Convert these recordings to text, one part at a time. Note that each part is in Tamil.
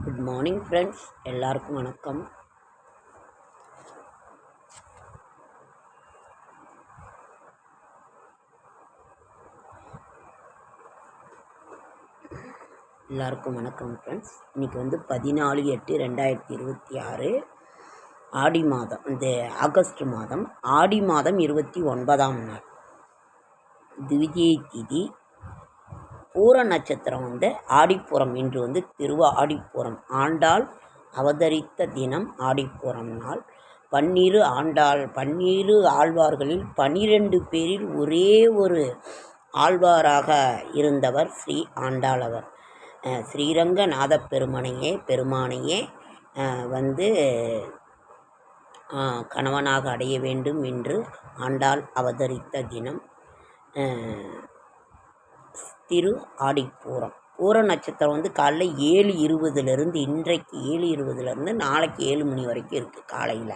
குட் மார்னிங் ஃப்ரெண்ட்ஸ், எல்லாருக்கும் வணக்கம். ஃப்ரெண்ட்ஸ், இன்றைக்கி 14/8/2026 ஆடி மாதம், இந்த ஆகஸ்ட் மாதம் ஆடி மாதம் 29ஆம் நாள், திவிதியை திதி, பூர நட்சத்திரம் ஆடிப்பூரம். இன்று திருவாடிப்பூரம். ஆண்டாள் அவதரித்த தினம் ஆடிப்பூரம் நாள். 12 ஆழ்வார்களில் 12 பேரில் ஒரே ஒரு ஆழ்வாராக இருந்தவர் ஸ்ரீ ஆண்டாள். அவர் ஸ்ரீரங்கநாத பெருமானையே கணவனாக அடைய வேண்டும் என்று ஆண்டாள் அவதரித்த தினம் திரு ஆடிப்பூரம். பூர நட்சத்திரம் காலைல 7:20 இன்றைக்கு 7:20 நாளைக்கு 7 மணி வரைக்கும் இருக்குது காலையில்.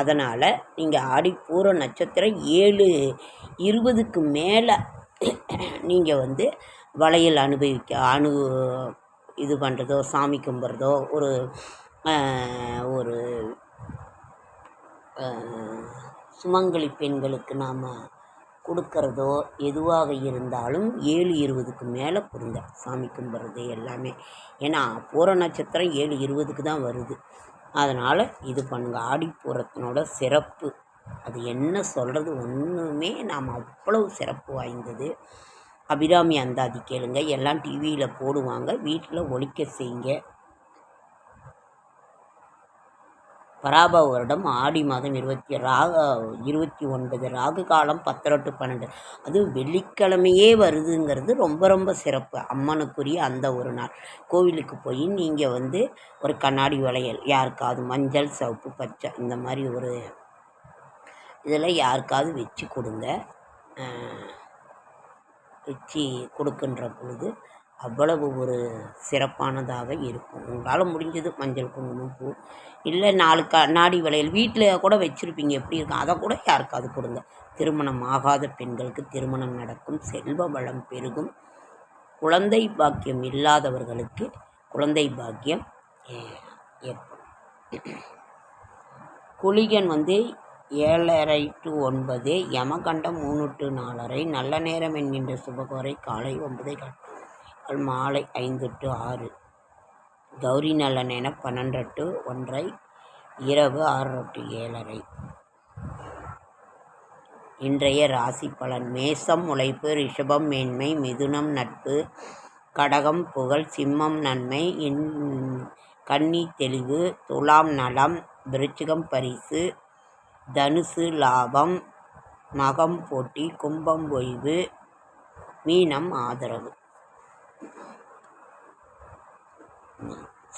அதனால் நீங்கள் ஆடிப்பூர நட்சத்திரம் 7:20க்கு மேலே நீங்கள் வளையல் இது பண்ணுறதோ, சாமி கும்பிட்றதோ, ஒரு சுமங்கலி பெண்களுக்கு நாம் கொடுக்கறதோ எதுவாக இருந்தாலும் 7:20க்கு மேலே கொடுங்க. சாமி கும்பிட்றது எல்லாமே. ஏன்னா பூர நட்சத்திரம் 7:20க்கு தான் வருது. அதனால் இது பண்ணுங்கள். ஆடிப்பூரத்தினோட சிறப்பு அது என்ன சொல்கிறது, ஒன்றுமே நாம் அவ்வளவு சிறப்பு வாய்ந்தது. அபிராமி அந்தாதி கேளுங்க, எல்லாம் டிவியில் போடுவாங்க, வீட்டில் ஒலிக்க செய்யுங்க. பராப வருடம் ஆடி மாதம் 29 ராகு காலம் 10 to 12. அதுவும் வெள்ளிக்கிழமையே வருதுங்கிறது ரொம்ப ரொம்ப சிறப்பு. அம்மனுக்குரிய அந்த ஒரு நாள் கோவிலுக்கு போய் நீங்கள் ஒரு கண்ணாடி வளையல் யாருக்காவது மஞ்சள், சிவப்பு, பச்சை இந்த மாதிரி ஒரு இதில் யாருக்காவது வச்சு கொடுங்க. வச்சு கொடுக்கின்ற பொழுது அவ்வளவு ஒரு சிறப்பானதாக இருக்கும். உங்களால் முடிஞ்சது மஞ்சள், குங்குமம், பூ, இல்லை 4 கண்ணாடி வளையல் வீட்டில் கூட வச்சுருப்பீங்க, எப்படி இருக்கும், அதை கூட யாருக்காவது கொடுங்க. திருமணம் ஆகாத பெண்களுக்கு திருமணம் நடக்கும், செல்வ வளம் பெருகும், குழந்தை பாக்கியம் இல்லாதவர்களுக்கு குழந்தை பாக்கியம் ஏற்படும். குளிகன் 7:30 to 9, யமகண்டம் 3 to 4:30, நல்ல நேரம் என்கின்ற சுபகோரை காலை 9:15 மாலை 5 to 6, கௌரி நல்ல நேரம் 12 to 1:30, இரவு 6 to 7:30. இன்றைய ராசி பலன்: மேசம் உழைப்பு, ரிஷபம் மேன்மை, மிதுனம் நட்பு, கடகம் புகழ், சிம்மம் நன்மை, கன்னி தெளிவு, துலாம் நலம், விருச்சிகம் பரிசு, தனுசு லாபம், மகம் போட்டி, கும்பம் ஓய்வு, மீனம் ஆதரவு.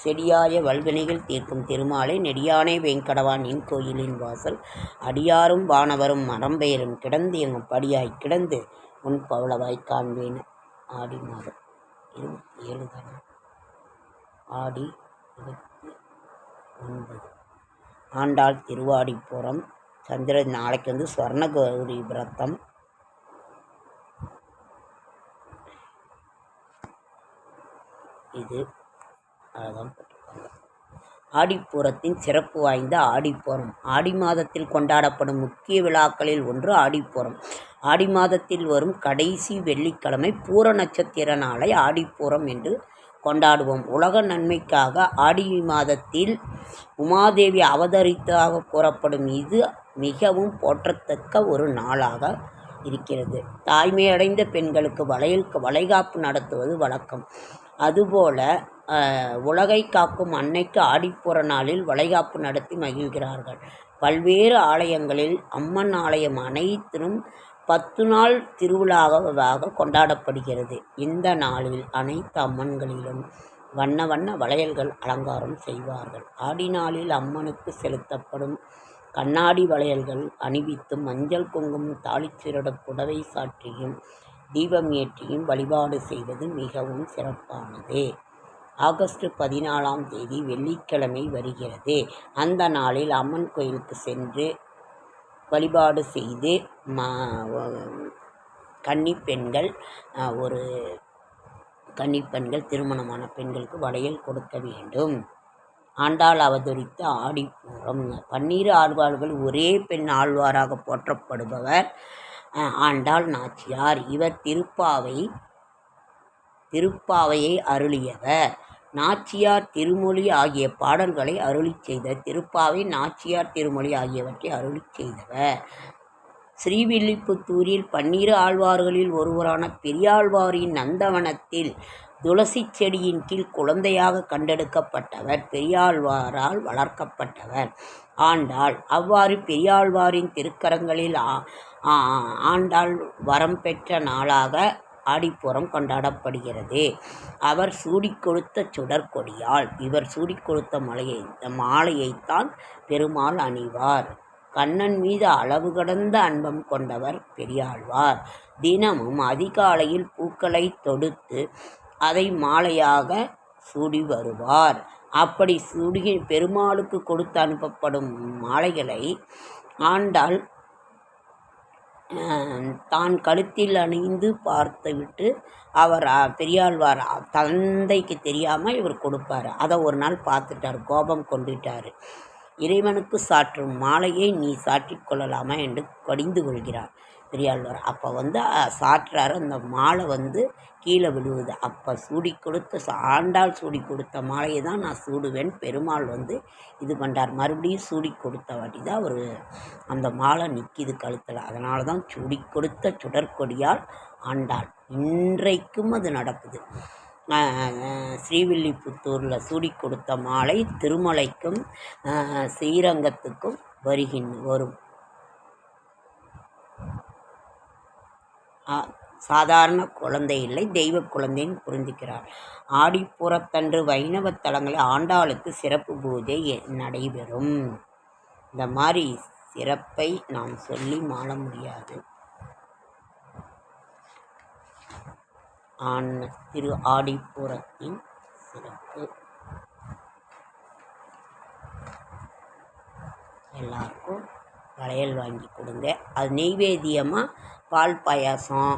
செடியாய வல்வினைகள் தீர்க்கும் திருமாலை நெடியானை வெங்கடவானின் கோயிலின் வாசல் அடியாரும் வானவரும் மரம்பெயரும் கிடந்து எங்கும் படியாய் கிடந்து உன் பவளவாய் காண்பேன். ஆடி மாதம் 27 தானே, ஆடி 29. ஆண்டாள் திருவாடிப்புறம். சந்திரன் நாளைக்கு ஸ்வர்ண கௌரி விரதம். இது அதான் போட்டிருக்காங்க. ஆடிப்பூரத்தின் சிறப்பு வாய்ந்த ஆடிப்பூரம். ஆடி மாதத்தில் கொண்டாடப்படும் முக்கிய விழாக்களில் ஒன்று ஆடிப்பூரம். ஆடி மாதத்தில் வரும் கடைசி வெள்ளிக்கிழமை பூர நட்சத்திர நாளை ஆடிப்பூரம் என்று கொண்டாடுவோம். உலக நன்மைக்காக ஆடி மாதத்தில் உமாதேவி அவதரித்ததாக கூறப்படும் இது மிகவும் போற்றத்தக்க ஒரு நாளாக இருக்கிறது. தாய்மையடைந்த பெண்களுக்கு வளைகாப்பு நடத்துவது வழக்கம். அதுபோல உலகை காக்கும் அன்னைக்கு ஆடிப்பூர நாளில் வளைகாப்பு நடத்தி மகிழ்கிறார்கள். பல்வேறு ஆலயங்களில் அம்மன் ஆலயம் அனைத்திலும் 10 நாள் திருவிழாவாக கொண்டாடப்படுகிறது. இந்த நாளில் அனைத்து அம்மன்களிலும் வண்ண வண்ண வளையல்கள் அலங்காரம் செய்வார்கள். ஆடி நாளில் அம்மனுக்கு செலுத்தப்படும் கண்ணாடி வளையல்கள் அணிவித்தும் மஞ்சள் குங்குமம் தாளிச்சிரட புடவை சாற்றியும் தீபம் ஏற்றியும் வழிபாடு செய்வது மிகவும் சிறப்பானது. ஆகஸ்ட் 14ஆம் தேதி வெள்ளிக்கிழமை வருகிறது. அந்த நாளில் அம்மன் கோயிலுக்கு சென்று வழிபாடு செய்து கன்னி பெண்கள் ஒரு கன்னிப்பெண்கள் திருமணமான பெண்களுக்கு வளையல் கொடுக்க வேண்டும். ஆண்டாள் அவதரித்த ஆடிப்பூரம். 12 ஆழ்வார்கள் ஒரே பெண் ஆழ்வாராக போற்றப்படுபவர் ஆண்டாள் நாச்சியார். இவர் திருப்பாவையை அருளியவர். நாச்சியார் திருமொழி ஆகிய பாடல்களை அருளிச் செய்த திருப்பாவை, நாச்சியார் திருமொழி ஆகியவற்றை அருளிச் செய்தவர். ஸ்ரீவில்லிபுத்தூரில் 12 ஆழ்வார்களில் ஒருவரான பெரியாழ்வாரின் நந்தவனத்தில் துளசி செடியின் கீழ் குழந்தையாக கண்டெடுக்கப்பட்டவர். பெரியாழ்வாரால் வளர்க்கப்பட்டவர் ஆண்டாள். அவ்வாறு பெரியாழ்வாரின் திருக்கரங்களில் ஆண்டாள் வரம் பெற்ற நாளாக ஆடிப்பூரம் கொண்டாடப்படுகிறது. அவர் சூடிக் கொடுத்த சுடற்கொடியால். இவர் சூடிக் கொடுத்த மாலையைத்தான் பெருமாள் அணிவார். கண்ணன் மீது அளவு கடந்த அன்பம் கொண்டவர் பெரியாழ்வார். தினமும் அதிகாலையில் பூக்களை தொடுத்து அதை மாலையாக சூடி வருவார். அப்படி பெருமாளுக்கு கொடுத்து அனுப்பப்படும் மாலைகளை ஆண்டாள் தான் கழுத்தில் அணிந்து பார்த்துவிட்டு அவர் பெரியாழ்வார் தந்தைக்கு தெரியாமல் இவர் கொடுப்பார். அதை ஒரு நாள் பார்த்துட்டார், கோபம் கொண்டுட்டார். இறைவனுக்கு சாற்றும் மாலையை நீ சாற்றிக் கொள்ளலாமா என்று கடிந்து கொள்கிறார் பெரியாழ்வார். அப்போ சாற்றாரு. அந்த மாலை கீழே விழுவுது. அப்போ ஆண்டாள் சூடி கொடுத்த மாலையை தான் நான் சூடுவேன். பெருமாள் இது பண்ணுறார். மறுபடியும் சூடி கொடுத்த வாட்டி தான் அந்த மாலை நிற்கிது கழுத்தில். அதனால தான் சூடி கொடுத்த சுடற்கொடியால் ஆண்டாள். இன்றைக்கும் அது நடக்குது. ஸ்ரீவில்லிபுத்தூரில் சூடி கொடுத்த மாலை திருமலைக்கும் ஸ்ரீரங்கத்துக்கும் வரும். சாதாரண குழந்தை இல்லை, தெய்வ குழந்தைன்னு புரிந்துக்கிறார். ஆடிப்பூரத்தன்று வைணவ தலங்களில் ஆண்டாளுக்கு சிறப்பு பூஜை நடைபெறும். இந்த மாதிரி சிறப்பை நாம் சொல்லி மாள முடியாது. திரு ஆடிப்பூரத்தின் சிறப்பு எல்லாருக்கும் வளையல் வாங்கி கொடுங்க. அது நெய்வேத்தியமாக பால் பாயாசம்,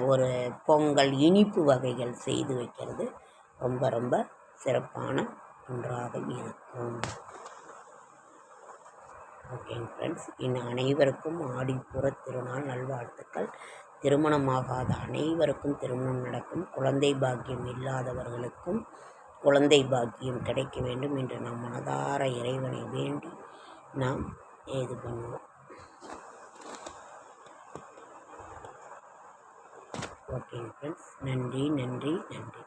ஒரு பொங்கல், இனிப்பு வகைகள் செய்து வைக்கிறது ரொம்ப ரொம்ப சிறப்பான ஒன்றாக இருக்கும். ஓகேங்க ஃப்ரெண்ட்ஸ், இன்னும் அனைவருக்கும் ஆடிப்பூர திருநாள் நல்வாழ்த்துக்கள். திருமணமாகாத அனைவருக்கும் திருமணம் நடக்கும். குழந்தை பாக்கியம் இல்லாதவர்களுக்கும் குழந்தை பாக்கியம் கிடைக்க வேண்டும் என்று நாம் மனதார இறைவனை வேண்டி நாம் இது பண்ணுவோம். ஓகேங்க ஃப்ரெண்ட்ஸ், நன்றி நன்றி நன்றி.